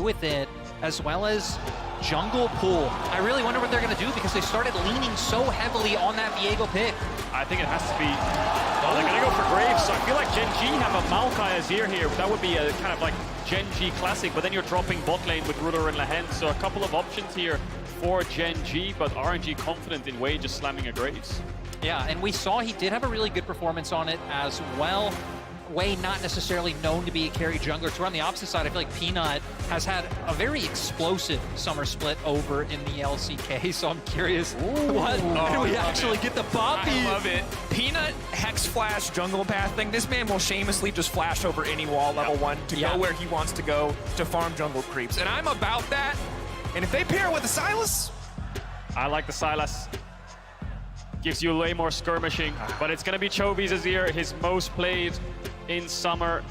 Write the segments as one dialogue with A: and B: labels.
A: with it, as well as jungle pool. I really wonder what they're going to do because they started leaning so heavily on that Viego pick.
B: I think it has to be... Oh, they're going to go for Graves, so I feel like Gen.G have a Maokai Azir here. That would be a kind of like Gen.G classic, but then you're dropping bot lane with Ruler and Lehends, so a couple of options here for Gen.G, but RNG confident in Wei just slamming a Graves.
A: Yeah, and we saw he did have a really good performance on it as well. Wei not necessarily known to be a carry jungler. So on the opposite side, I feel like Peanut has had a very explosive summer split over in the LCK. So I'm curious, what do we actually get the Poppy?
C: I love it. Peanut, Hex Flash, jungle path thing. This man will shamelessly just flash over any wall level 1 to go where he wants to go to farm jungle creeps. And I'm about that. And if they pair with the Sylas,
B: I like the Sylas. Gives you way more skirmishing, but it's going to be Chovy's Azir, his most played in summer.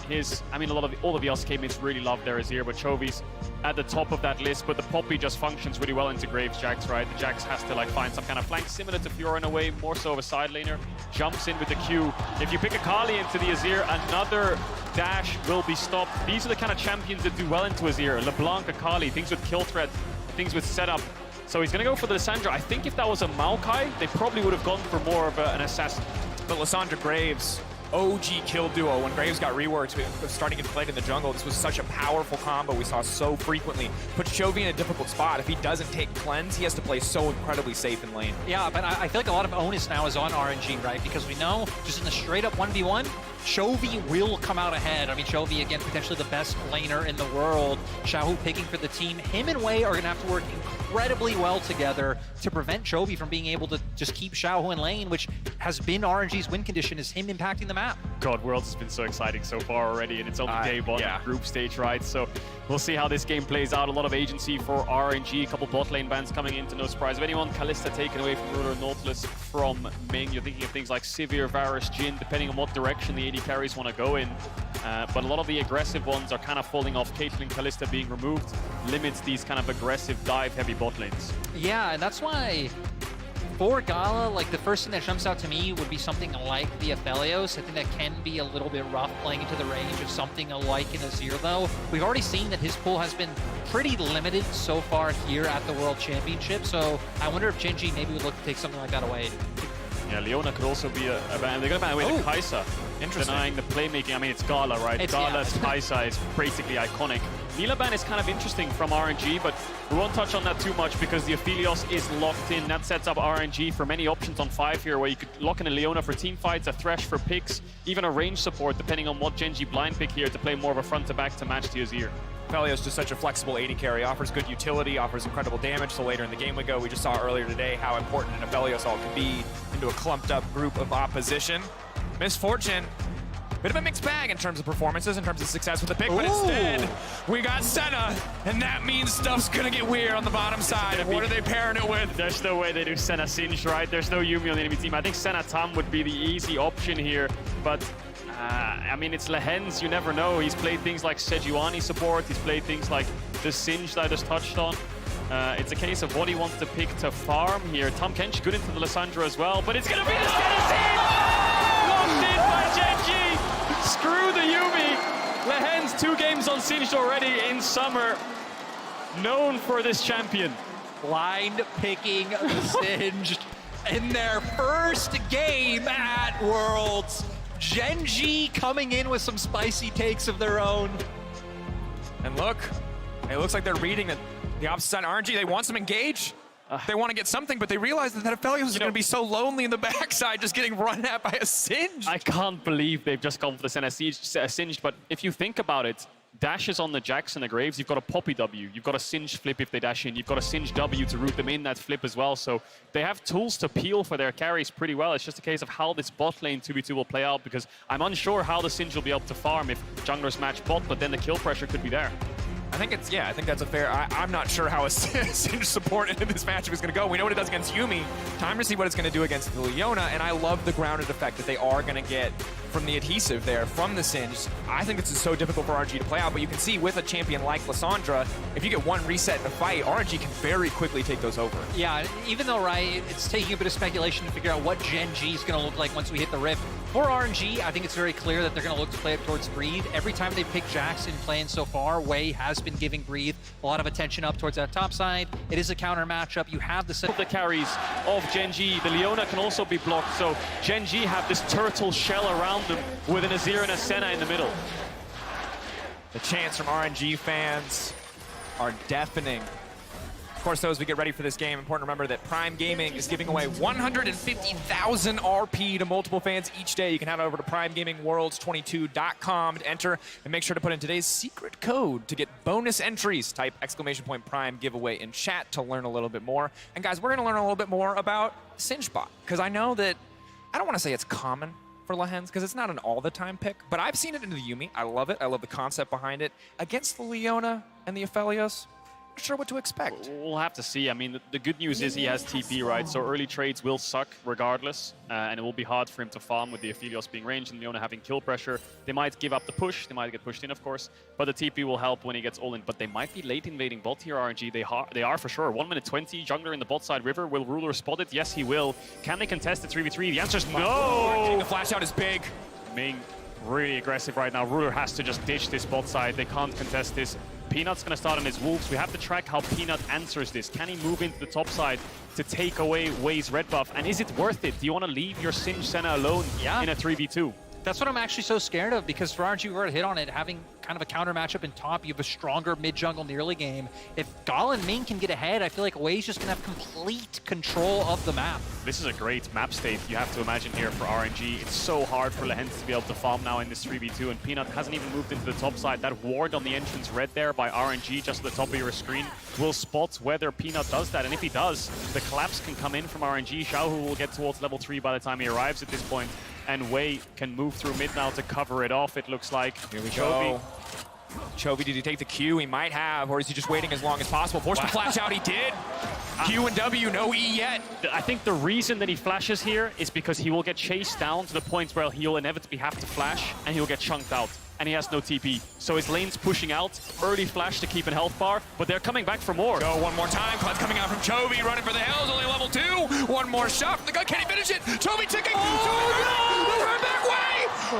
B: I mean, all of the LCK mates really love their Azir, but Chovy's at the top of that list. But the Poppy just functions really well into Graves Jax, right? The Jax has to like find some kind of flank similar to Fiora in a way, more so of a side laner. Jumps in with the Q. If you pick a Kali into the Azir, another dash will be stopped. These are the kind of champions that do well into Azir. LeBlanc, Akali, things with kill threat, things with setup. So he's going to go for the Lissandra. I think if that was a Maokai, they probably would have gone for more of an assassin.
C: but Lissandra Graves, OG kill duo. When Graves got reworked, starting to get played in the jungle, this was such a powerful combo we saw so frequently. Puts Chovy in a difficult spot. If he doesn't take cleanse, he has to play so incredibly safe in lane.
A: Yeah, but I feel like a lot of onus now is on RNG, right? Because we know just in the straight up 1v1, Chovy will come out ahead. I mean, Chovy, again, potentially the best laner in the world. Xiaohu picking for the team. Him and Wei are going to have to work incredibly well together to prevent Chovy from being able to just keep Xiaohu in lane, which has been RNG's win condition, is him impacting the map.
B: God, Worlds has been so exciting so far already, and it's only day one of the group stage, right? So we'll see how this game plays out. A lot of agency for RNG, a couple bot lane bans coming in to no surprise of anyone. Kalista taken away from Ruler, Nautilus from Ming. You're thinking of things like Sivir, Varus, Jhin, depending on what direction the AD carries want to go in. But a lot of the aggressive ones are kind of falling off. Caitlyn, Kalista being removed limits these kind of aggressive dive-heavy bot lanes.
A: Yeah, and that's why for Gala, like the first thing that jumps out to me would be something like the Aphelios. I think that can be a little bit rough playing into the range of something like an Azir, though. We've already seen that his pool has been pretty limited so far here at the World Championship, so I wonder if Gen.G maybe would look to take something like that away.
B: Yeah, Leona could also be a ban. They're going to ban away the Kai'Sa.
C: Interesting.
B: Denying the playmaking. I mean, it's Gala, right? Gala's Kai'Sa is basically iconic. Nilaban is kind of interesting from RNG, but we won't touch on that too much because the Aphelios is locked in. That sets up RNG for many options on 5 here, where you could lock in a Leona for team fights, a Thresh for picks, even a range support, depending on what Gen.G blind pick here to play more of a front-to-back to match the Azir.
C: Aphelios just such a flexible AD carry, offers good utility, offers incredible damage. So later in the game we go, we just saw earlier today how important an Aphelios ult can be into a clumped up group of opposition. Misfortune, bit of a mixed bag in terms of performances, in terms of success with the pick, but instead we got Senna, and that means stuff's gonna get weird on the bottom side. What are they pairing it with?
B: There's no way they do Senna Singed, right? There's no Yuumi on the enemy team. I think Senna Tam would be the easy option here, but I mean, it's Lehends, you never know. He's played things like Sejuani support, he's played things like the Singe that I just touched on. It's a case of what he wants to pick to farm here. Tom Kench good into the Lissandra as well, but it's gonna be the Senna Singe! Locked in by Gen.G! Screw the Yuumi! Lehends 2 games on Singed already in summer. Known for this champion.
A: Blind picking the Singed in their first game at Worlds. Gen.G coming in with some spicy takes of their own.
C: And look, it looks like they're reading the opposite side of RNG. They want some engage. They want to get something, but they realize that Aphelios is going to be so lonely in the backside, just getting run at by a Singe.
B: I can't believe they've just gone for the Senna Singed, but if you think about it, dashes on the Jax and the Graves, you've got a Poppy W, you've got a Singe flip if they dash in, you've got a Singe W to root them in that flip as well, so they have tools to peel for their carries pretty well. It's just a case of how this bot lane 2v2 will play out, because I'm unsure how the Singe will be able to farm if junglers match bot, but then the kill pressure could be there.
C: I think it's, I think that's a fair, I'm not sure how a Singe support in this matchup is going to go. We know what it does against Yuumi. Time to see what it's going to do against the Leona, and I love the grounded effect that they are going to get from the adhesive there, from the Singe. I think this is so difficult for RNG to play out, but you can see with a champion like Lissandra, if you get one reset in a fight, RNG can very quickly take those over.
A: Yeah, even though, right, it's taking a bit of speculation to figure out what Gen.G is going to look like once we hit the Rift. For RNG, I think it's very clear that they're going to look to play it towards Breathe. Every time they pick Jackson playing so far, Wei has been giving Breathe a lot of attention up towards that top side. It is a counter matchup. You have the
B: carries of Gen.G. The Leona can also be blocked, so Gen.G have this turtle shell around them with an Azir and a Senna in the middle.
C: The chants from RNG fans are deafening. Of course, though, as we get ready for this game, important to remember that Prime Gaming is giving away 150,000 RP to multiple fans each day. You can head over to primegamingworlds22.com to enter, and make sure to put in today's secret code to get bonus entries. Type !Prime giveaway in chat to learn a little bit more. And guys, we're going to learn a little bit more about Singebot, because I know that, I don't want to say it's common for Lehends, because it's not an all-the-time pick, but I've seen it in the Yuumi. I love it. I love the concept behind it. Against the Leona and the Aphelios, not sure what to expect.
B: We'll have to see. I mean, the good news is he has TP, right? So early trades will suck regardless, and it will be hard for him to farm with the Aphelios being ranged and Leona having kill pressure. They might give up the push. They might get pushed in, of course, but the TP will help when he gets all in. But they might be late invading bot here, RNG. They are for sure. 1 minute 20, jungler in the bot side river. Will Ruler spot it? Yes, he will. Can they contest the 3v3? The answer is no!
C: The flash out is big.
B: Ming, really aggressive right now. Ruler has to just ditch this bot side. They can't contest this. Peanut's going to start on his Wolves. We have to track how Peanut answers this. Can he move into the top side to take away Wei's red buff? And is it worth it? Do you want to leave your Singed Senna alone in a 3v2?
A: That's what I'm actually so scared of, because for RNG, we're hit on it, having kind of a counter matchup in top, you have a stronger mid-jungle nearly game. If Gala and Ming can get ahead, I feel like Wei's just going to have complete control of the map.
B: This is a great map state you have to imagine here for RNG. It's so hard for Lehends to be able to farm now in this 3v2, and Peanut hasn't even moved into the top side. That ward on the entrance red there by RNG just at the top of your screen will spot whether Peanut does that, and if he does, the collapse can come in from RNG. Xiaohu will get towards level 3 by the time he arrives at this point, and Wei can move through mid now to cover it off, it looks like.
C: Here we go. Chovy, did he take the Q? He might have, or is he just waiting as long as possible? Forced to flash out, he did. Q and W, no E yet.
B: I think the reason that he flashes here is because he will get chased down to the point where he'll inevitably have to flash, and he'll get chunked out. And he has no TP. So his lane's pushing out. Early flash to keep an health bar, but they're coming back for more.
C: Go one more time. Clutch coming out from Chovy, running for the hills, only level 2. One more shot from the gun. Can he finish it? Chovy ticking. Oh, no! Turn back way!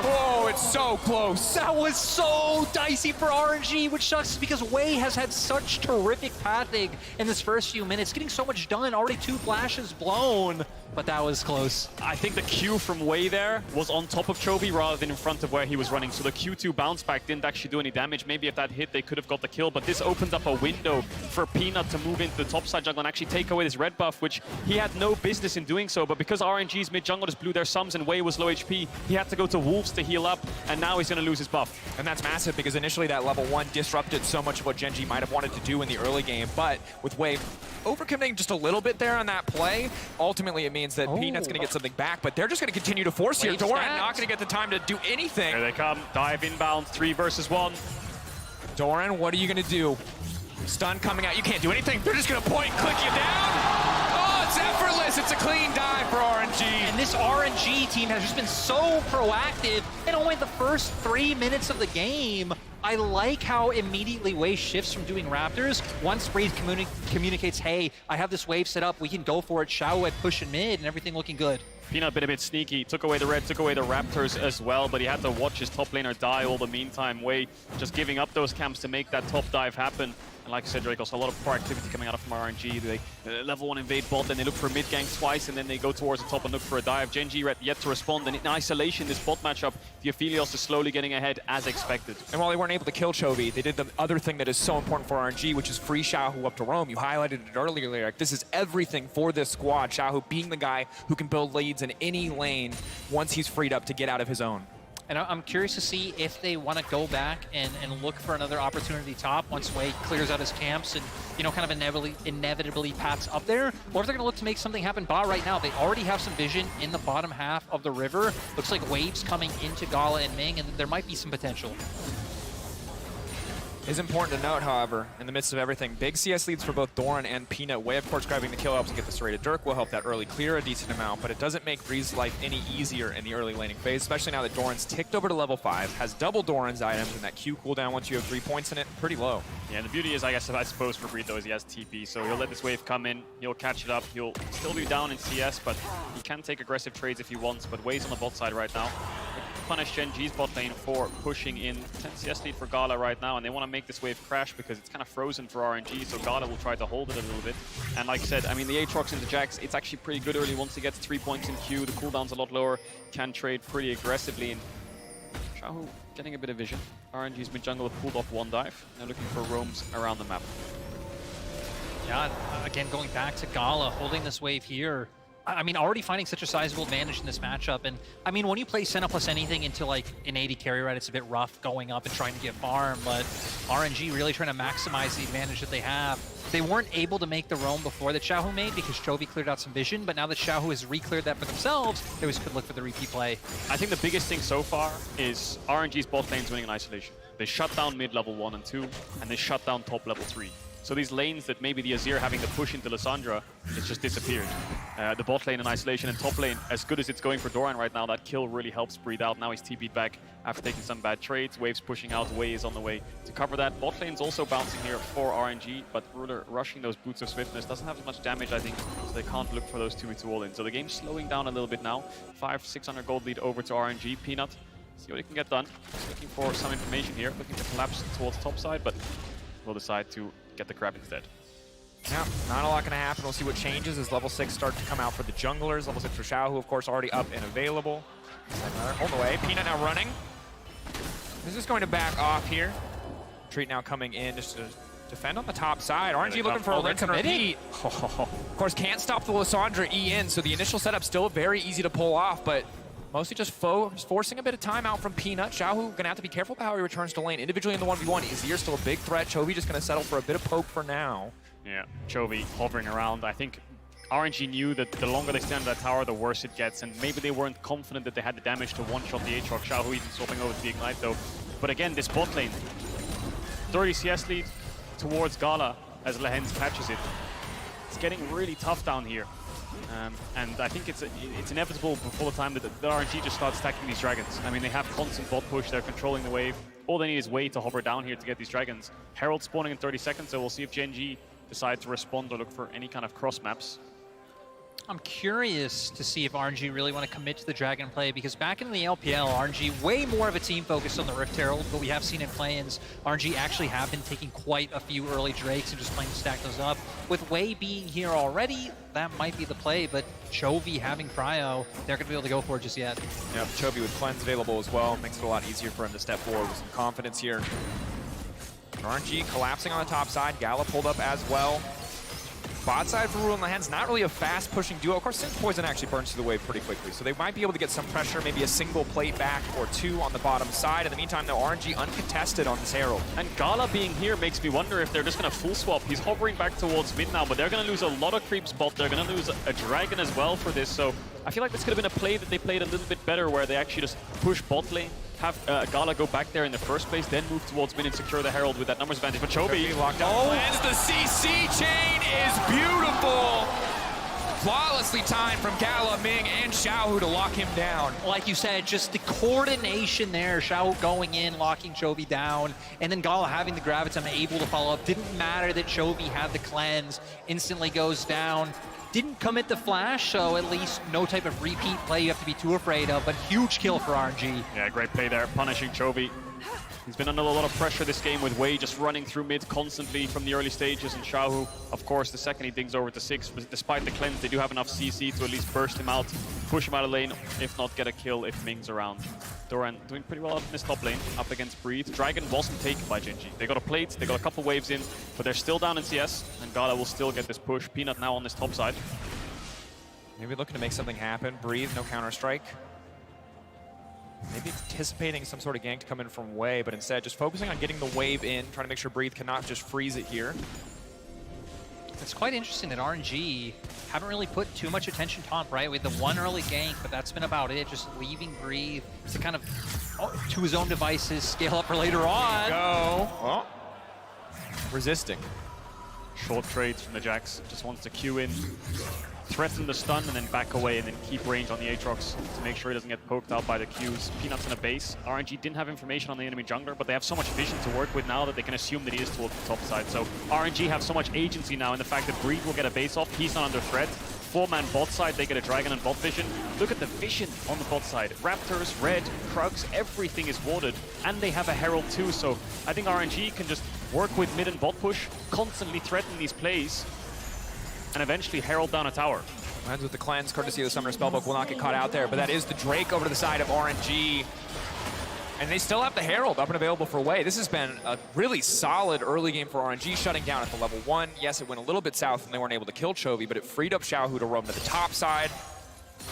C: Oh, it's so close.
A: That was so dicey for RNG, which sucks because Wei has had such terrific pathing in this first few minutes, getting so much done. Already 2 flashes blown, but that was close.
B: I think the Q from Wei there was on top of Chovy rather than in front of where he was running. So the Q2 bounce back didn't actually do any damage. Maybe if that hit, they could have got the kill, but this opened up a window for Peanut to move into the top side jungle and actually take away this red buff, which he had no business in doing so. But because RNG's mid jungle just blew their sums and Wei was low HP, he had to go to Wolves to heal up, and now he's going to lose his buff.
C: And that's massive, because initially that level 1 disrupted so much of what Gen.G might have wanted to do in the early game, but with Wei overcommitting just a little bit there on that play, ultimately it means that Peanut's going to get something back, but they're just going to continue to force here. Doran not going to get the time to do anything.
B: Here they come. Dive inbound, 3 versus 1.
C: Doran, what are you going to do? Stun coming out. You can't do anything. They're just going to point and click you down. Oh, it's effortless. It's a clean dive for RNG.
A: And this RNG team has just been so proactive in only the first 3 minutes of the game. I like how immediately Wei shifts from doing Raptors. Once Breathe communicates, hey, I have this wave set up, we can go for it. Xiaohu had push in mid, and everything looking good.
B: Peanut been a bit sneaky, took away the red, took away the Raptors as well, but he had to watch his top laner die all the meantime. Wei just giving up those camps to make that top dive happen. And like I said, Drakos, a lot of proactivity coming out of from RNG. They level 1 invade bot, then they look for mid gank twice, and then they go towards the top and look for a dive. Gen.G yet to respond, and in isolation, this bot matchup, the Aphelios is slowly getting ahead as expected.
C: And while they weren't able to kill Chovy, they did the other thing that is so important for RNG, which is free Xiaohu up to roam. You highlighted it earlier, Lyric. This is everything for this squad. Xiaohu being the guy who can build leads in any lane once he's freed up to get out of his own.
A: And I'm curious to see if they want to go back and look for another opportunity top once Wei clears out his camps and, you know, kind of inevitably paths up there, or if they're going to look to make something happen bot right now. They already have some vision in the bottom half of the river. Looks like waves coming into Gala and Ming, and there might be some potential.
C: Is important to note, however, in the midst of everything, big CS leads for both Doran and Peanut. Way, of course, grabbing the kill helps to get the serrated Dirk will help that early clear a decent amount, but it doesn't make Breeze's life any easier in the early laning phase, especially now that Doran's ticked over to level 5, has double Doran's items, and that Q cooldown once you have 3 points in it, pretty low.
B: Yeah, and the beauty is, I suppose for Breeze though, is he has TP, so he'll let this wave come in, he'll catch it up, he'll still be down in CS, but he can take aggressive trades if he wants, but Way's on the bot side right now. Punish Gen.G's bot lane for pushing in 10 CS lead for Gala right now, and they want to make this wave crash because it's kind of frozen for RNG, so Gala will try to hold it a little bit. And like I said, I mean, the Aatrox into Jax, it's actually pretty good early once he gets 3 points in Q, the cooldown's a lot lower, can trade pretty aggressively, and Xiaohu getting a bit of vision. RNG's mid-jungle have pulled off one dive, they're looking for roams around the map.
A: Yeah, again, going back to Gala, holding this wave here. I mean, already finding such a sizable advantage in this matchup. And I mean, when you play Senna plus anything into like an AD carry, right, it's a bit rough going up and trying to get farm, but RNG really trying to maximize the advantage that they have. They weren't able to make the roam before that Xiaohu made because Chovy cleared out some vision, but now that Xiaohu has re-cleared that for themselves, they always could look for the repeat play.
B: I think the biggest thing so far is RNG's bot lane's winning in isolation. They shut down mid level 1 and 2, and they shut down top level 3. So these lanes that maybe the Azir having to push into Lissandra, it's just disappeared. The bot lane in isolation and top lane, as good as it's going for Doran right now, that kill really helps Breathe out. Now he's TP'd back after taking some bad trades. Waves pushing out, Way is on the way to cover that. Bot lane's also bouncing here for RNG, but Ruler rushing those Boots of Swiftness doesn't have as much damage, I think, so they can't look for those 2v2 all-in. So the game's slowing down a little bit now. 500-600 gold lead over to RNG. Peanut, see what he can get done. Just looking for some information here, looking to collapse towards top side, but will decide to get the crab instead.
C: Yeah, not a lot going to happen. We'll see what changes as level 6 start to come out for the junglers. Level 6 for Xiaohu, of course, already up and available. On the way. Peanut now running. This is going to back off here. Treat now coming in just to defend on the top side. RNG looking for a rinse and repeat. Of course, can't stop the Lissandra E in, so the initial setup still very easy to pull off, but mostly just forcing a bit of time out from Peanut. Xiaohu gonna have to be careful about how he returns to lane. Individually in the 1v1, Azir still a big threat. Chovy just gonna settle for a bit of poke for now.
B: Yeah, Chovy hovering around. I think RNG knew that the longer they stand in that tower, the worse it gets, and maybe they weren't confident that they had the damage to one-shot the Aatrox. Xiaohu even swapping over to the Ignite though. But again, this bot lane, 30 CS lead towards Gala as Lehends catches it. It's getting really tough down here. And I think it's inevitable before the time that the RNG just starts stacking these dragons. I mean, they have constant bot push, they're controlling the wave. All they need is Way to hover down here to get these dragons. Herald spawning in 30 seconds, so we'll see if Gen.G decide to respond or look for any kind of cross maps.
A: I'm curious to see if RNG really want to commit to the Dragon play, because back in the LPL, RNG way more of a team focused on the Rift Herald, but we have seen in play-ins, RNG actually have been taking quite a few early Drakes and just playing to stack those up. With Way being here already, that might be the play, but Chovy having Cryo, they're going to be able to go for it just yet.
C: Yeah, Chovy with Cleanse available as well, makes it a lot easier for him to step forward with some confidence here. RNG collapsing on the top side, Gala pulled up as well. Bot side for Rule in Lehends, not really a fast pushing duo. Of course, Synth Poison actually burns through the wave pretty quickly, so they might be able to get some pressure, maybe a single plate back or 2 on the bottom side. In the meantime, though, RNG uncontested on this Herald.
B: And Gala being here makes me wonder if they're just going to full swap. He's hovering back towards mid now, but they're going to lose a lot of creeps bot. They're going to lose a dragon as well for this, so I feel like this could have been a play that they played a little bit better, where they actually just push bot lane, have Gala go back there in the first place, then move towards mid and secure the Herald with that numbers advantage. But Chovy
C: locked down. Oh, and the CC chain is beautiful. Flawlessly timed from Gala, Ming, and Xiaohu to lock him down.
A: Like you said, just the coordination there, Xiaohu going in, locking Chovy down, and then Gala having the Graviton able to follow up. Didn't matter that Chovy had the cleanse, instantly goes down. Didn't commit the flash, so at least no type of repeat play you have to be too afraid of, but huge kill for RNG.
B: Yeah, great play there, punishing Chovy. He's been under a lot of pressure this game with Way just running through mid constantly from the early stages, and Xiaohu, of course, the second he dings over to 6, but despite the cleanse, they do have enough CC to at least burst him out, push him out of lane, if not get a kill if Ming's around. Doran doing pretty well up in this top lane, up against Breathe. Dragon wasn't taken by Gen.G. They got a plate, they got a couple waves in, but they're still down in CS, and Gala will still get this push. Peanut now on this top side.
C: Maybe looking to make something happen. Breathe, no counter-strike. Maybe anticipating some sort of gank to come in from Way, but instead just focusing on getting the wave in, trying to make sure Breathe cannot just freeze it here.
A: It's quite interesting that RNG haven't really put too much attention top, right? With the one early gank, but that's been about it. Just leaving Breathe to kind of, to his own devices, scale up for later on.
C: Go. Oh. resisting.
B: Short trades from the Jax. Just wants to queue in, threaten the stun, and then back away, and then keep range on the Aatrox to make sure he doesn't get poked out by the Qs. Peanut's in a base. RNG didn't have information on the enemy jungler, but they have so much vision to work with now that they can assume that he is towards the top side. So RNG have so much agency now in the fact that Breed will get a base off. He's not under threat. 4-man bot side, they get a dragon and bot vision. Look at the vision on the bot side. Raptors, red, Krugs, everything is warded. And they have a Herald too, so I think RNG can just work with mid and bot push, constantly threaten these plays, and eventually Herald down a tower.
C: Lehends with the cleanse, courtesy of the Summoner Spellbook, will not get caught out there, but that is the Drake over to the side of RNG. And they still have the Herald up and available for away. This has been a really solid early game for RNG, shutting down at the level 1. Yes, it went a little bit south and they weren't able to kill Chovy, but it freed up Xiaohu to roam to the top side.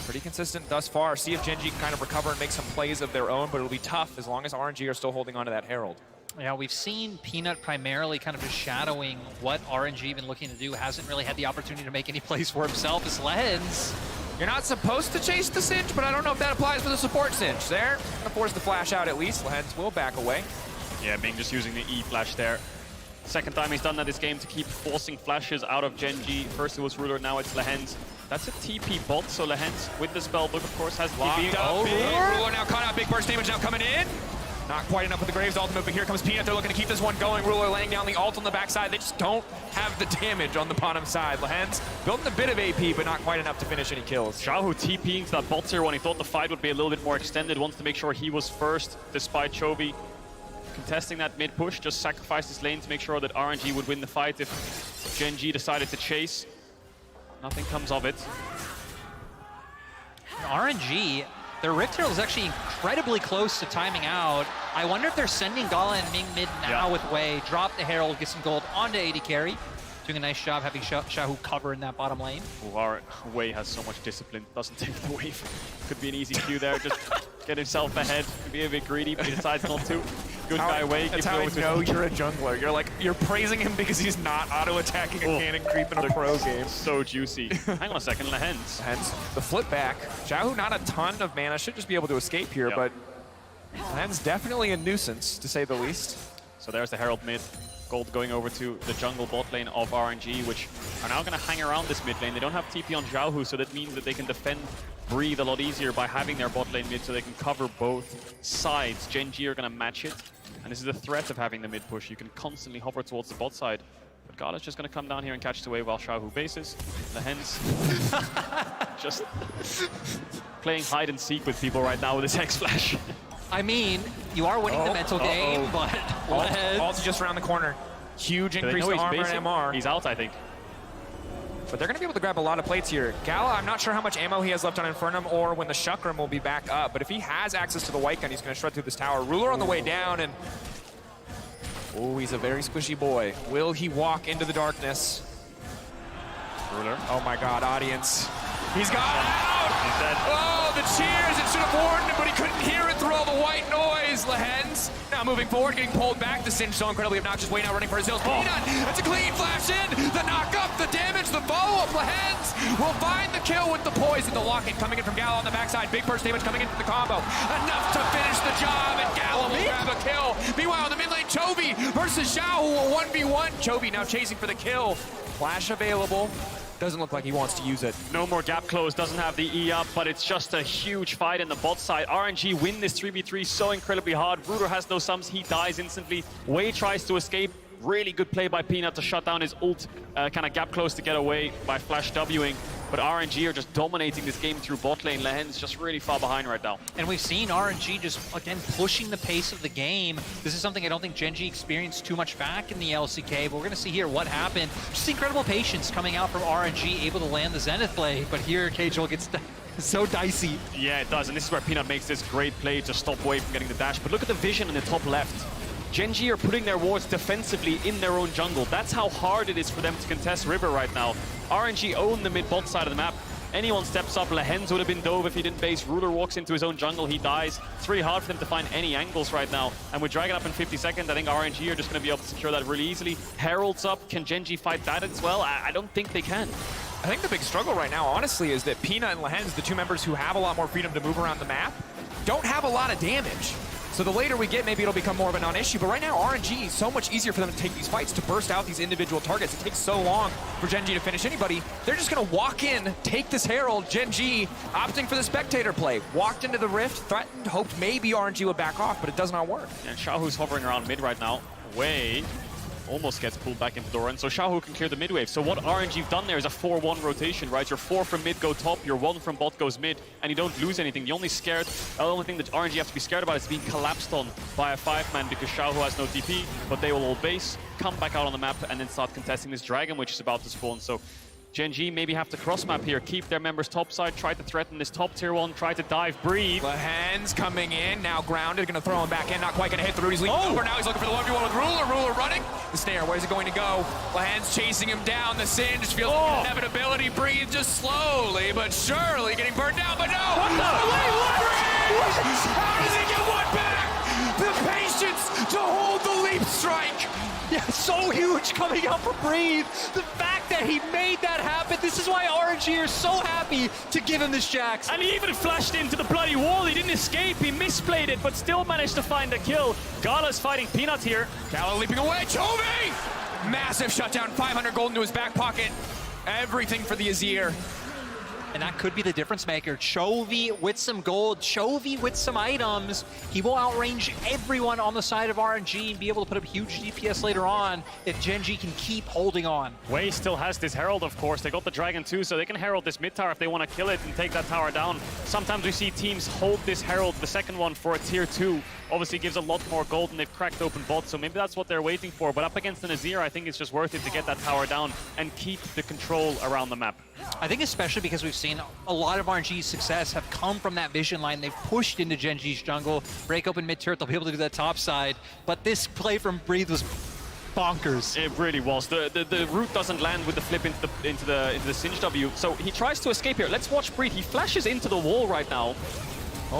C: Pretty consistent thus far. See if Gen.G can kind of recover and make some plays of their own, but it'll be tough as long as RNG are still holding on to that Herald.
A: Yeah, we've seen Peanut primarily kind of just shadowing what RNG been looking to do. Hasn't really had the opportunity to make any plays for himself as Lehends.
C: You're not supposed to chase the Singe, but I don't know if that applies for the support Singe. There, gonna force the flash out at least. Lehends will back away.
B: Yeah, Ming just using the E flash there. Second time he's done that this game to keep forcing flashes out of Gen.G. First it was Ruler, now it's Lehends. That's a TP bot, so Lehends with the spellbook, of course, has TP.
C: Oh, Ruler now caught out. Big burst damage now coming in. Not quite enough with the Graves ultimate, but here comes Peanut. They're looking to keep this one going. Ruler laying down the ult on the backside. They just don't have the damage on the bottom side. Lehends building a bit of AP, but not quite enough to finish any kills.
B: Xiaohu TPing to that bot tier when he thought the fight would be a little bit more extended. Wants to make sure he was first, despite Chovy contesting that mid push. Just sacrificed his lane to make sure that RNG would win the fight if Gen.G decided to chase. Nothing comes of it.
A: RNG, their Rift Herald is actually incredibly close to timing out. I wonder if they're sending Gala and Ming mid now with Wei. Drop the Herald, get some gold onto AD carry. Doing a nice job having Xiaohu cover in that bottom lane.
B: Our Wei has so much discipline, doesn't take the wave. Could be an easy Q there, just get himself ahead. Could be a bit greedy, but he decides not to. Good guy Wei.
C: That's how I know you're a jungler. You're praising him because he's not auto-attacking a cannon creep in a pro game.
B: So juicy. Hang on a second, Lehends.
C: Lehends, the flip back. Xiaohu not a ton of mana, should just be able to escape here, but Lehends definitely a nuisance, to say the least.
B: So there's the Herald mid. Gold going over to the jungle bot lane of RNG, which are now going to hang around this mid lane. They don't have TP on Xiaohu, so that means that they can defend Breathe a lot easier by having their bot lane mid, so they can cover both sides. Gen.G are going to match it, and this is the threat of having the mid push. You can constantly hover towards the bot side, but Gala's just going to come down here and catch the wave while Xiaohu bases. Lehends just playing hide and seek with people right now with his Hex Flash.
A: I mean, you are winning the mental game, but Lehends...
C: Ult's just around the corner. Huge increase to armor and MR.
B: He's out, I think.
C: But they're going to be able to grab a lot of plates here. Gala, I'm not sure how much ammo he has left on Infernum or when the Chakram will be back up. But if he has access to the white gun, he's going to shred through this tower. Ruler on the way down, and... oh, he's a very squishy boy. Will he walk into the darkness?
B: Ruler.
C: Oh my god, audience. He's got out!
B: He's dead.
C: Oh, the cheers! It should have warned him, but he couldn't hear it through all the white noise. Lehends now moving forward, getting pulled back. The Singe so incredibly obnoxious. Way now running for his heels. Peanut, that's a clean flash in. The knock up, the damage, the follow-up. Lehends will find the kill with the poison. The lock-in coming in from Gala on the backside. Big burst damage coming in from the combo. Enough to finish the job, and Gala will grab a kill. Meanwhile, in the mid lane, Chovy versus Xiaohu, a 1v1. Chovy now chasing for the kill. Flash available. Doesn't look like he wants to use it.
B: No more gap close, doesn't have the E up, but it's just a huge fight in the bot side. RNG win this 3v3 so incredibly hard. Ruler has no sums, he dies instantly. Wei tries to escape. Really good play by Peanut to shut down his ult, kind of gap close to get away by flash Wing. But RNG are just dominating this game through bot lane. Lehends just really far behind right now.
A: And we've seen RNG just, again, pushing the pace of the game. This is something I don't think Gen.G experienced too much back in the LCK, but we're going to see here what happened. Just incredible patience coming out from RNG, able to land the Zenith play. But here, Caedrel gets so dicey.
B: Yeah, it does. And this is where Peanut makes this great play to stop Wei from getting the dash. But look at the vision in the top left. Gen.G are putting their wards defensively in their own jungle. That's how hard it is for them to contest River right now. RNG own the mid-bot side of the map. Anyone steps up, Lehends would have been dove if he didn't base. Ruler walks into his own jungle, he dies. It's really hard for them to find any angles right now. And with Dragon up in 50 seconds, I think RNG are just going to be able to secure that really easily. Herald's up, can Gen.G fight that as well? I don't think they can.
C: I think the big struggle right now, honestly, is that Peanut and Lehends, the two members who have a lot more freedom to move around the map, don't have a lot of damage. So the later we get, maybe it'll become more of a non-issue. But right now, RNG, so much easier for them to take these fights, to burst out these individual targets. It takes so long for Gen.G to finish anybody. They're just going to walk in, take this Herald. Gen.G opting for the spectator play. Walked into the rift, threatened, hoped maybe RNG would back off, but it does not work.
B: And Xiaohu's hovering around mid right now. Way almost gets pulled back into Doran, so Xiaohu can clear the mid wave. So what RNG've done there is a 4-1 rotation, right? Your 4 from mid go top, your 1 from bot goes mid, and you don't lose anything. The only thing that RNG have to be scared about is being collapsed on by a 5-man, because Xiaohu has no TP, but they will all base, come back out on the map, and then start contesting this dragon, which is about to spawn. So Gen.G maybe have to cross map here, keep their members topside, try to threaten this top tier 1, try to dive, breathe.
C: Lehends coming in, now grounded, gonna throw him back in, not quite gonna hit the root. He's leaning over, now he's looking for the 1v1 with Ruler. Ruler running. The snare, where's he going to go? Lehends chasing him down, the Singe feels like inevitability, breathe just slowly, but surely getting burned down, but no!
B: What the?
C: Wait, how does he get one back? The patience to hold the leap strike!
A: Yeah, so huge coming out for Breathe. The fact that he made that happen, this is why RNG are so happy to give him this Jax.
B: And he even flashed into the bloody wall. He didn't escape. He misplayed it, but still managed to find the kill. Gala's fighting Peanut here.
C: Gala leaping away. Chovy! Massive shutdown. 500 gold into his back pocket. Everything for the Azir.
A: And that could be the difference maker. Chovy with some gold, Chovy with some items. He will outrange everyone on the side of RNG and be able to put up huge DPS later on if Gen.G can keep holding on.
B: Wei still has this Herald, of course. They got the Dragon too, so they can Herald this mid tower if they want to kill it and take that tower down. Sometimes we see teams hold this Herald, the second one, for a tier 2. Obviously gives a lot more gold and they've cracked open bot, so maybe that's what they're waiting for. But up against an Azir, I think it's just worth it to get that tower down and keep the control around the map.
A: I think especially because we've seen a lot of RNG's success have come from that vision line. They've pushed into Gen.G's jungle, break open mid-turret, they'll be able to do that top side. But this play from Breathe was bonkers.
B: It really was. The root doesn't land with the flip into the Singe W, so he tries to escape here. Let's watch Breathe. He flashes into the wall right now.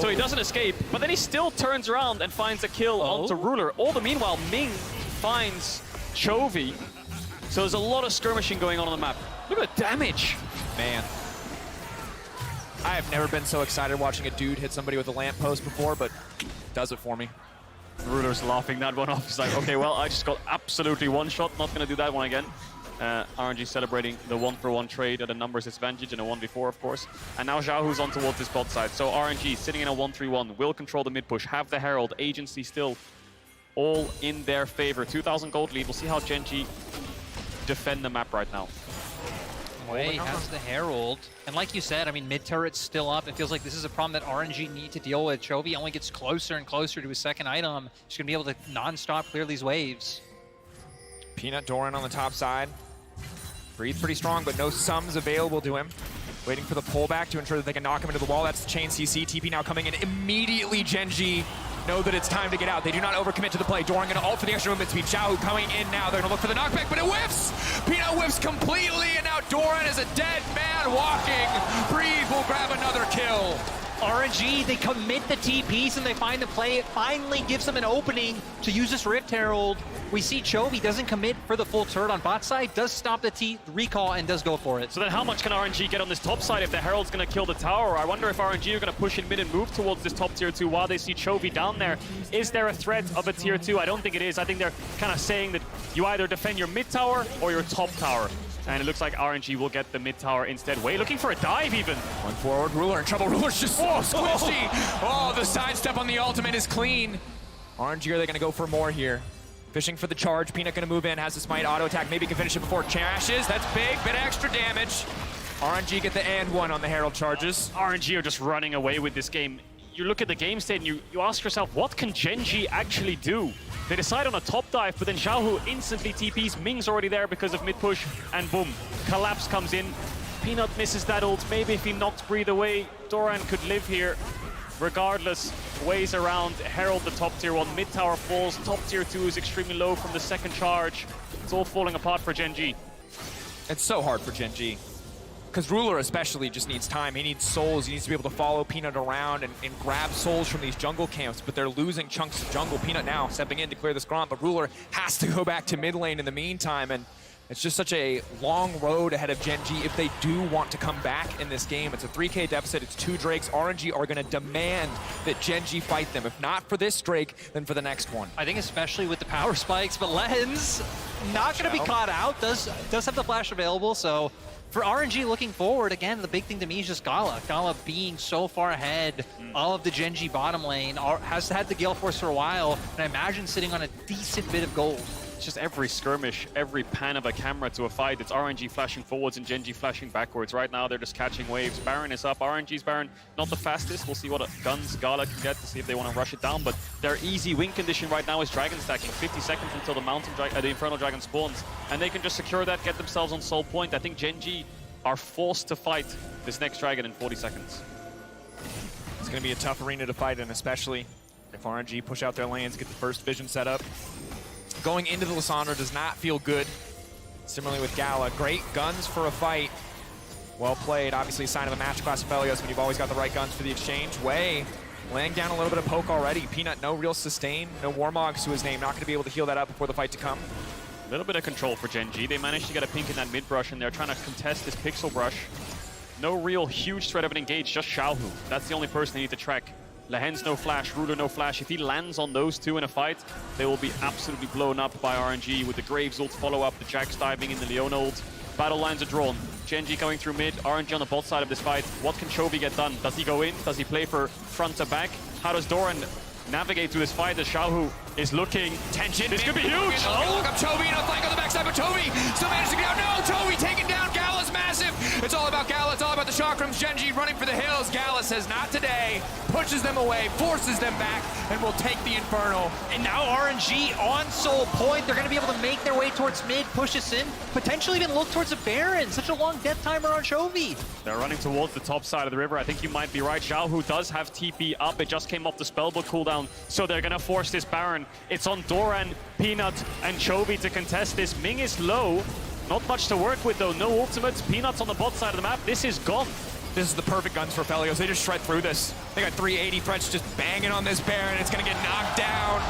B: So he doesn't escape, but then he still turns around and finds a kill onto Ruler. All the meanwhile, Ming finds Chovy. So there's a lot of skirmishing going on the map. Look at the damage.
C: Man. I have never been so excited watching a dude hit somebody with a lamppost before, but does it for me.
B: Ruler's laughing that one off. He's like, okay, well, I just got absolutely one shot. Not going to do that one again. RNG celebrating the 1-for-1 trade at a numbers disadvantage in a 1v4, of course. And now Xiaohu's on towards this bot side. So RNG sitting in a 1-3-1, will control the mid push, have the Herald, agency still all in their favor. 2,000 gold lead. We'll see how Gen.G defend the map right now.
A: Wei has the Herald. And like you said, I mean, mid-turret's still up. It feels like this is a problem that RNG need to deal with. Chovy only gets closer and closer to his second item. He's going to be able to non-stop clear these waves.
C: Peanut Doran on the top side. Breathe pretty strong, but no sums available to him. Waiting for the pullback to ensure that they can knock him into the wall. That's the chain CC. TP now coming in. Immediately Gen.G know that it's time to get out. They do not overcommit to the play. Doran going to ult for the extra movement speed. Xiaohu coming in now. They're going to look for the knockback, but it whiffs! Peanut whiffs completely, and now Doran is a dead man walking. Breathe will grab another kill.
A: RNG, they commit the TPs and they find the play. It finally gives them an opening to use this Rift Herald. We see Chovy doesn't commit for the full turret on bot side, does stop the recall and does go for it.
B: So then how much can RNG get on this top side if the Herald's going to kill the tower? I wonder if RNG are going to push in mid and move towards this top tier 2 while they see Chovy down there. Is there a threat of a tier 2? I don't think it is. I think they're kind of saying that you either defend your mid tower or your top tower. And it looks like RNG will get the mid tower instead. Wei looking for a dive even.
C: One forward, Ruler in trouble. Ruler's just so squishy. Oh, the sidestep on the ultimate is clean. RNG, are they going to go for more here? Fishing for the charge. Peanut going to move in, has the smite, auto attack. Maybe can finish it before crashes. That's big, bit extra damage. RNG get the and one on the Herald charges.
B: RNG are just running away with this game. You look at the game state and you ask yourself, what can Gen.G actually do? They decide on a top dive, but then Xiaohu instantly TPs. Ming's already there because of mid push, and boom, collapse comes in. Peanut misses that ult. Maybe if he knocked Breathe away, Doran could live here. Regardless, Wei's around, Herald the top tier 1, mid tower falls, top tier 2 is extremely low from the second charge. It's all falling apart for Gen.G.
C: It's so hard for Gen.G. Because Ruler especially just needs time. He needs souls. He needs to be able to follow Peanut around and grab souls from these jungle camps, but they're losing chunks of jungle. Peanut now stepping in to clear this ground, but Ruler has to go back to mid lane in the meantime, and It's just such a long road ahead of Gen.G if they do want to come back in this game. It's a 3K deficit, it's 2 Drakes. RNG are going to demand that Gen.G fight them. If not for this Drake, then for the next one.
A: I think especially with the power spikes, but Lehends not going to be caught out. Does have the flash available, so for RNG looking forward, again, the big thing to me is just Gala. Gala being so far ahead of the Gen.G bottom lane, has had the Gale Force for a while, and I imagine sitting on a decent bit of gold.
B: It's just every skirmish, every pan of a camera to a fight. It's RNG flashing forwards and Gen.G flashing backwards. Right now, they're just catching waves. Baron is up. RNG's Baron, not the fastest. We'll see what guns Gala can get to see if they want to rush it down. But their easy win condition right now is dragon stacking. 50 seconds until the Infernal Dragon spawns. And they can just secure that, get themselves on soul point. I think Gen.G are forced to fight this next dragon in 40 seconds.
C: It's going to be a tough arena to fight in, especially if RNG push out their lanes, get the first vision set up. Going into the Lissandra does not feel good. Similarly with Gala, great guns for a fight. Well played, obviously a sign of a match class Aphelios when you've always got the right guns for the exchange. Way laying down a little bit of poke already. Peanut, no real sustain, no Warmogs to his name, not going to be able to heal that up before the fight to come.
B: A little bit of control for Gen.G. They managed to get a pink in that mid brush, and they're trying to contest this pixel brush. No real huge threat of an engage, just Xiaohu. That's the only person they need to track. Lehends no flash, Ruler no flash. If he lands on those two in a fight, they will be absolutely blown up by RNG with the Graves ult follow up, the Jax diving in the Leona ult. Battle lines are drawn. Gen.G coming through mid, RNG on the bot side of this fight. What can Chovy get done? Does he go in? Does he play for front to back? How does Doran navigate through this fight as Xiaohu is looking?
C: Tension.
B: This could be huge.
C: Look up Chovy and a flank on the backside, but Chovy still managed to get out. No, Chovy taken down. Gala's massive. It's all about Gala. It's all about the chakrams. Gen.G running for the hills. Gala says not today. Pushes them away, forces them back, and will take the Infernal.
A: And now RNG on soul point. They're going to be able to make their way towards mid, push this in, potentially even look towards a Baron. Such a long death timer on Chovy.
B: They're running towards the top side of the river. I think you might be right. Xiaohu does have TP up. It just came off the spellbook cooldown, so they're going to force this Baron. It's on Doran, Peanut, and Chovy to contest this. Ming is low. Not much to work with, though. No ultimates. Peanut's on the bot side of the map. This is gone.
C: This is the perfect guns for Aphelios. They just shred through this. They got 380 threats just banging on this Baron. It's going to get knocked down.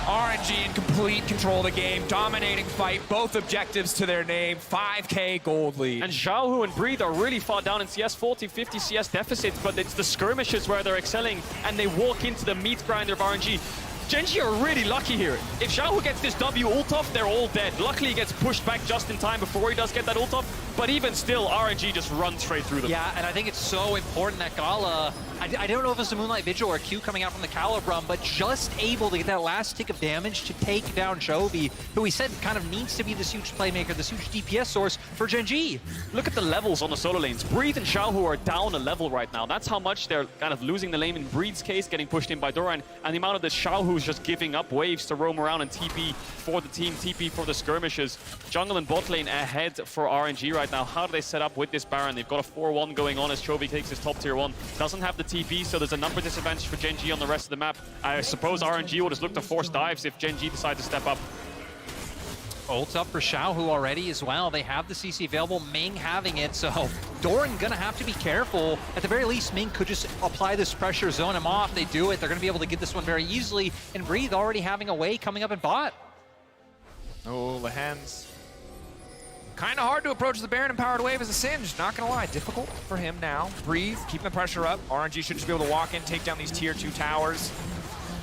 C: RNG in complete control of the game. Dominating fight. Both objectives to their name. 5K gold lead.
B: And Xiaohu and Breathe are really far down in CS, 40, 50 CS deficits, but it's the skirmishes where they're excelling, and they walk into the meat grinder of RNG. Gen.G are really lucky here. If Xiaohu gets this W ult off, they're all dead. Luckily, he gets pushed back just in time before he does get that ult off, but even still, RNG just runs straight through them.
A: Yeah, and I think it's so important that Gala, I don't know if it's a Moonlight Vigil or Q coming out from the Calibrum, but just able to get that last tick of damage to take down Chovy, who we said kind of needs to be this huge playmaker, this huge DPS source for Gen.G.
B: Look at the levels on the solo lanes. Breathe and Xiaohu are down a level right now. That's how much they're kind of losing the lane in Breethe's case, getting pushed in by Doran, and the amount of the Xiaohu's just giving up waves to roam around and TP for the team, TP for the skirmishes. Jungle and bot lane ahead for RNG right now. How do they set up with this Baron? They've got a 4-1 going on as Chovy takes his top tier 1. Doesn't have the TP, so there's a number disadvantage for Gen.G on the rest of the map. I suppose RNG will just look to force dives if Gen.G decide to step up.
A: Ult up for Xiaohu already as well. They have the CC available, Ming having it, so Doran gonna have to be careful. At the very least, Ming could just apply this pressure, zone him off. They do it, they're gonna be able to get this one very easily, and Breathe already having a way coming up in bot.
C: Oh, Lehends. Kind of hard to approach the Baron Empowered Wave as a Singe, not gonna lie. Difficult for him now. Breathe, keeping the pressure up. RNG should just be able to walk in, take down these tier 2 towers.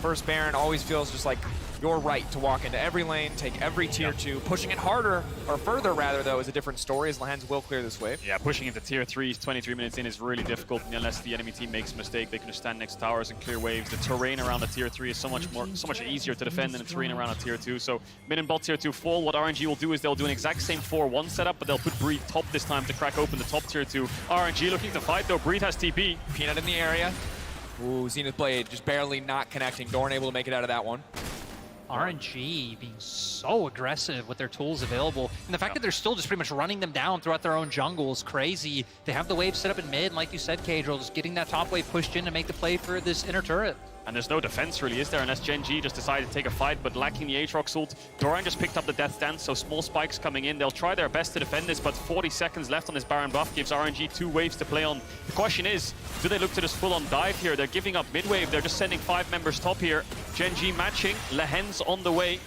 C: First Baron always feels just like your right to walk into every lane, take every tier 2. Pushing it harder, or further rather though, is a different story as Lehends will clear this wave.
B: Yeah, pushing into tier 3 23 minutes in is really difficult, and unless the enemy team makes a mistake, they can just stand next to towers and clear waves. The terrain around the tier 3 is so much easier to defend than the terrain around a tier 2. So mid and bot tier 2 fall. What RNG will do is they'll do an exact same 4-1 setup, but they'll put Breathe top this time to crack open the top tier 2. RNG looking to fight though. Breathe has TP.
C: Peanut in the area. Ooh, Zenith Blade just barely not connecting. Doran able to make it out of that one.
A: RNG being so aggressive with their tools available. And the fact that they're still just pretty much running them down throughout their own jungle is crazy. They have the wave set up in mid, and like you said, Caedrel, just getting that top wave pushed in to make the play for this inner turret.
B: And there's no defense really, is there, unless Gen.G just decided to take a fight, but lacking the Aatrox ult. Doran just picked up the death dance, so small spikes coming in. They'll try their best to defend this, but 40 seconds left on this Baron buff gives RNG 2 waves to play on. The question is, do they look to just full-on dive here? They're giving up mid-wave. They're just sending 5 members top here. Gen.G matching. Lehends on the way.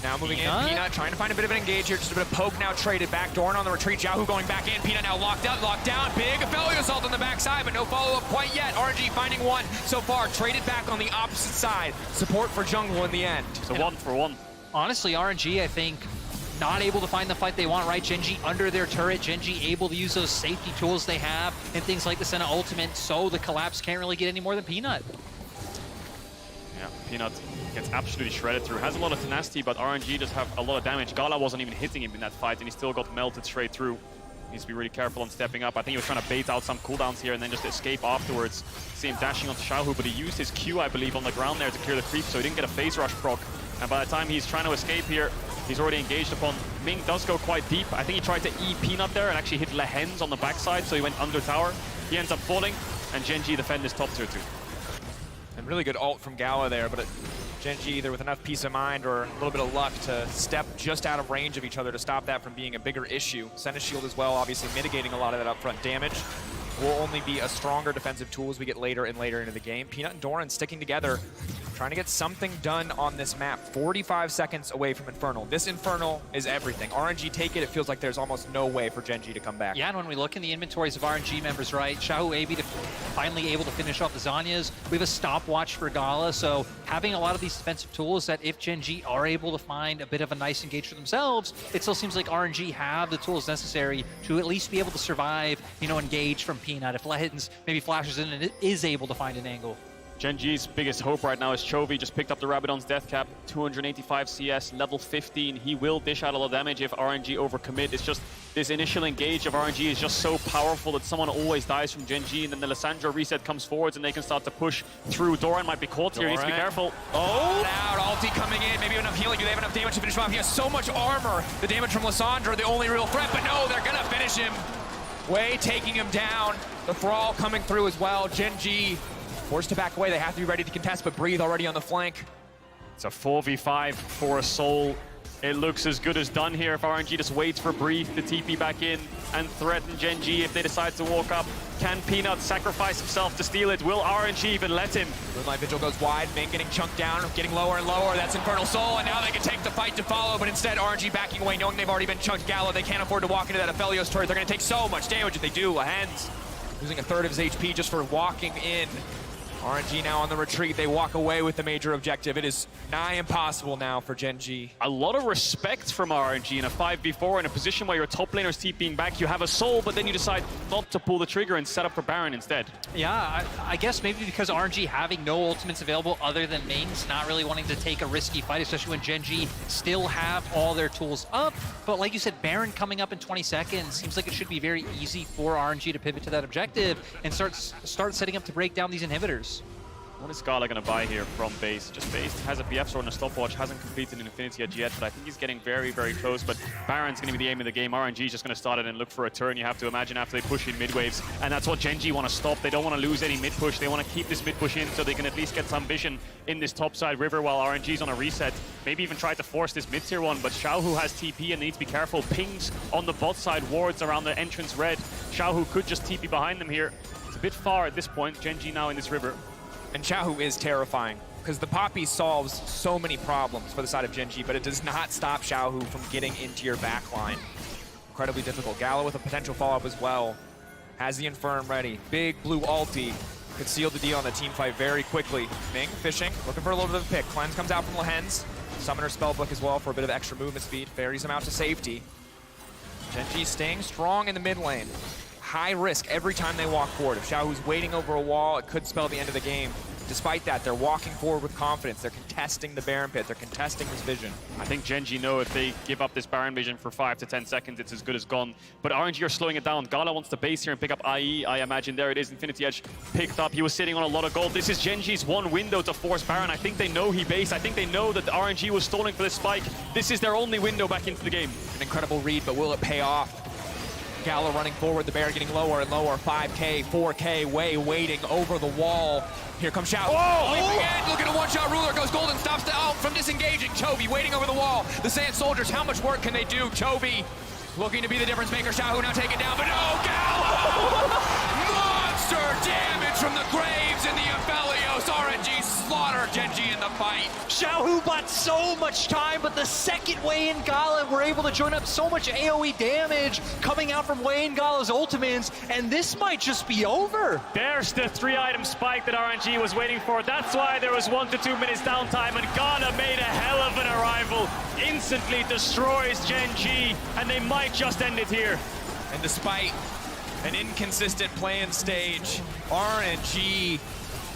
C: Now moving in, Peanut trying to find a bit of an engage here, just a bit of poke now traded back. Doran on the retreat, Xiaohu going back in, Peanut now locked up, locked down, big Aphelios assault on the backside, but no follow-up quite yet. RNG finding one so far, traded back on the opposite side. Support for jungle in the end.
B: So 1 for 1.
A: Honestly, RNG, I think, not able to find the fight they want, right? Gen.G under their turret, Gen.G able to use those safety tools they have, and things like the Senna ultimate, so the collapse can't really get any more than Peanut.
B: Yeah, Peanut gets absolutely shredded through. Has a lot of tenacity, but RNG does have a lot of damage. Gala wasn't even hitting him in that fight, and he still got melted straight through. Needs to be really careful on stepping up. I think he was trying to bait out some cooldowns here and then just escape afterwards. See him dashing onto Xiaohu, but he used his Q, I believe, on the ground there to clear the creep, so he didn't get a phase rush proc. And by the time he's trying to escape here, he's already engaged upon. Ming does go quite deep. I think he tried to E Peanut there and actually hit Lehends on the backside, so he went under tower. He ends up falling, and Gen.G defend his top tier 2.
C: And really good ult from Gala there, but Gen.G either with enough peace of mind or a little bit of luck to step just out of range of each other to stop that from being a bigger issue. Senna shield as well, obviously mitigating a lot of that upfront damage. Will only be a stronger defensive tool as we get later and later into the game. Peanut and Doran sticking together, trying to get something done on this map. 45 seconds away from Infernal. This Infernal is everything. RNG take it, it feels like there's almost no way for Gen.G to come back.
A: Yeah, and when we look in the inventories of RNG members, right, Xiaohu finally able to finish off the Zanyas. We have a stopwatch for Gala, so having a lot of these defensive tools that if Gen.G are able to find a bit of a nice engage for themselves, it still seems like RNG have the tools necessary to at least be able to survive, you know, engage from Peanut. If Lehends maybe flashes in and it is able to find an angle.
B: Gen.G's biggest hope right now is Chovy. Just picked up the Rabadon's death cap, 285 CS, level 15. He will dish out a lot of damage if RNG overcommit. It's just this initial engage of RNG is just so powerful that someone always dies from Gen.G, and then the Lissandra reset comes forwards and they can start to push through. Doran might be caught here, he needs to be careful.
C: Oh! Out, ulti coming in, maybe enough healing. Do they have enough damage to finish him off? He has so much armor. The damage from Lissandra, the only real threat, but no, they're gonna finish him. Way taking him down. The Thrall coming through as well. Gen.G forced to back away. They have to be ready to contest, but Breathe already on the flank.
B: It's a 4v5 for a soul. It looks as good as done here if RNG just waits for Breathe to TP back in and threaten Gen.G if they decide to walk up. Can Peanut sacrifice himself to steal it? Will RNG even let him?
C: Moonlight Vigil goes wide. Ming getting chunked down, getting lower and lower. That's Infernal Soul, and now they can take the fight to follow, but instead RNG backing away, knowing they've already been chunked. Gala, they can't afford to walk into that Aphelios turret. They're going to take so much damage if they do. Lehends losing a third of his HP just for walking in. RNG now on the retreat. They walk away with the major objective. It is nigh impossible now for Gen.G.
B: A lot of respect from RNG in a 5v4 in a position where your top laner's TPing back. You have a soul, but then you decide not to pull the trigger and set up for Baron instead.
A: Yeah, I guess maybe because RNG having no ultimates available other than Ming's, not really wanting to take a risky fight, especially when Gen.G still have all their tools up. But like you said, Baron coming up in 20 seconds seems like it should be very easy for RNG to pivot to that objective and start setting up to break down these inhibitors.
B: What is Gala going to buy here from base? Just base, has a BF sword and a stopwatch, hasn't completed an Infinity Edge yet, but I think he's getting very, very close. But Baron's going to be the aim of the game. RNG is just going to start it and look for a turn, you have to imagine, after they push in mid waves. And that's what Gen.G want to stop. They don't want to lose any mid push. They want to keep this mid push in so they can at least get some vision in this topside river while RNG's on a reset. Maybe even try to force this mid tier one, but Xiaohu has TP and needs to be careful. Pings on the bot side, wards around the entrance red. Xiaohu could just TP behind them here. It's a bit far at this point. Gen.G now in this river.
C: And Xiaohu is terrifying, because the Poppy solves so many problems for the side of Gen.G, but it does not stop Xiaohu from getting into your backline. Incredibly difficult. Gala with a potential follow-up as well. Has the Infirm ready. Big blue ulti. Could seal the deal on the team fight very quickly. Ming fishing, looking for a little bit of a pick. Cleanse comes out from Lehends. Summoner Spellbook as well for a bit of extra movement speed. Ferries him out to safety. Gen.G staying strong in the mid lane. High risk every time they walk forward. If Xiaohu's waiting over a wall, it could spell the end of the game. Despite that, they're walking forward with confidence. They're contesting the Baron pit. They're contesting this vision.
B: I think Gen.G know if they give up this Baron vision for 5 to 10 seconds, it's as good as gone. But RNG are slowing it down. Gala wants to base here and pick up IE. I imagine there it is. Infinity Edge picked up. He was sitting on a lot of gold. This is Gen.G's one window to force Baron. I think they know he based. I think they know that the RNG was stalling for this spike. This is their only window back into the game.
C: An incredible read, but will it pay off? Gala running forward, the Baron getting lower and lower. 5K, 4K, waiting over the wall. Here comes Xiaohu. Leaping in, looking at one-shot ruler, goes golden, stops out from disengaging. Chovy waiting over the wall. The Sand Soldiers, how much work can they do? Chovy looking to be the difference maker. Xiaohu now taken down, but no, Gala! Monster damage from the graves in the Aphelios. RNG slaughter Gen.G in the fight.
A: Xiaohu bought so much time, but the second Wei and Gala were able to join up so much AoE damage coming out from Wei and Gala's ultimates, and this might just be over.
B: There's the 3-item spike that RNG was waiting for. That's why there was 1 to 2 minutes downtime, and Gala made a hell of an arrival. Instantly destroys Gen.G, and they might just end it here.
C: And despite an inconsistent playing stage, RNG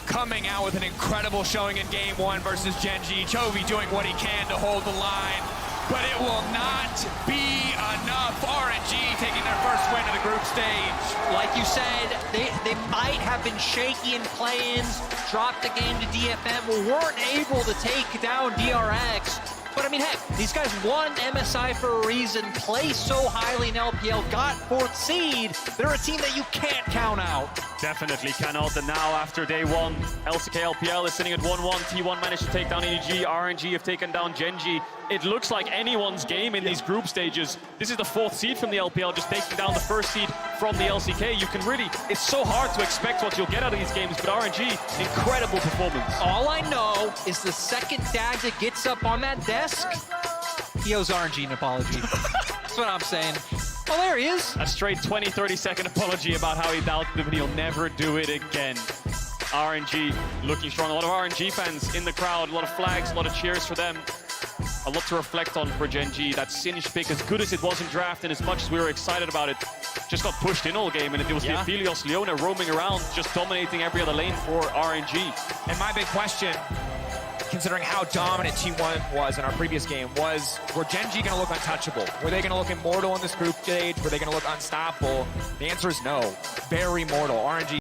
C: coming out with an incredible showing in game 1 versus Gen.G. Chovy doing what he can to hold the line, but it will not be enough. RNG taking their first win of the group stage.
A: Like you said, they might have been shaky in play-ins, dropped the game to DFM, weren't able to take down DRX. But I mean, heck, these guys won MSI for a reason, play so highly in LPL, got 4th seed. They're a team that you can't count out.
B: Definitely cannot. And now after day 1, LCK LPL is sitting at 1-1. T1 managed to take down EDG. RNG have taken down Gen.G. It looks like anyone's game in these group stages. This is the 4th seed from the LPL, just taking down the 1st seed from the LCK. You can really, it's so hard to expect what you'll get out of these games, but RNG, incredible performance.
A: All I know is the second Dagda gets up on that desk, he owes RNG an apology. That's what I'm saying. Oh, there he is.
B: A straight 20-30 second apology about how he doubted him and he'll never do it again. RNG looking strong. A lot of RNG fans in the crowd, a lot of flags, a lot of cheers for them. A lot to reflect on for Gen.G. That Singed pick, as good as it was in draft and as much as we were excited about it, just got pushed in all game, and it was the Aphelios, Leona roaming around, just dominating every other lane for RNG.
C: And my big question, considering how dominant T1 was in our previous game, was, were Gen.G going to look untouchable? Were they going to look immortal in this group stage? Were they going to look unstoppable? The answer is no. Very mortal. RNG